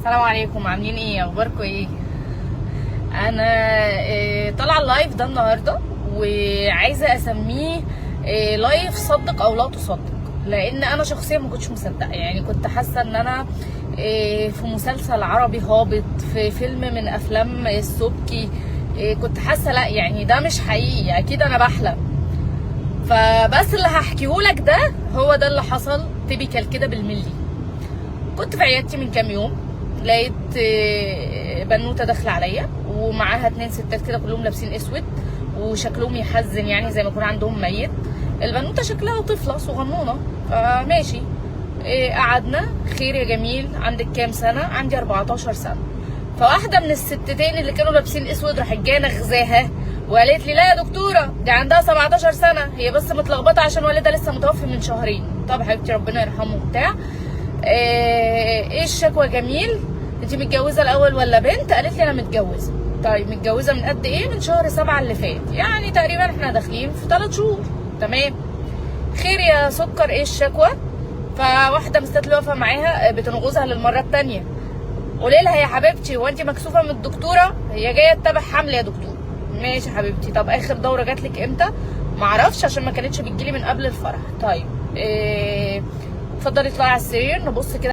السلام عليكم، عاملين ايه؟ اخباركم ايه؟ انا طالعه اللايف ده النهارده وعايزه اسميه لايف صدق او لا تصدق، لان انا شخصيا ما كنتش مصدقه. يعني كنت حاسه ان انا في مسلسل عربي هابط، في فيلم من افلام السبكي. كنت حاسه لا، يعني ده مش حقيقي، اكيد انا بحلم. فبس اللي هحكيهولك ده هو ده اللي حصل تيبيكال كده بالملي. كنت في عيادتي من كام يوم، لقيت بنوته داخله عليا ومعاها 2 ستات كده كلهم لابسين اسود وشكلهم يحزن، يعني زي ما يكون عندهم ميت. البنوته شكلها طفله صغنونه، فماشي. قعدنا. خير يا جميل، عندك كام سنه؟ عندي 14 سنه. فواحده من الستتين اللي كانوا لابسين اسود راحت جايه نغزاها وقالت لي: لا يا دكتوره، دي عندها 17 سنه، هي بس متلخبطه عشان والدها لسه متوفي من شهرين. طب حبيبتي ربنا يرحمه وبتاع. ايه الشكوى جميل؟ انت متجوزه الاول ولا بنت؟ قالت لي انا متجوزه. طيب متجوزه من قد ايه؟ من شهر 7 اللي فات، يعني تقريبا احنا داخلين في 3 شهور. تمام. خير يا سكر، ايه الشكوى؟ فواحده من الستات اللي واقفه معاها بتنغزها للمره الثانيه: قولي لها يا حبيبتي، هو انت مكسوفه من الدكتوره؟ هي جايه تتابع حمل يا دكتور. ماشي يا حبيبتي. طب اخر دوره جات لك امتى؟ معرفش عشان ما كانتش بتجيلي من قبل الفرح. طيب اتفضلي اطلعي على السرير نبص كده.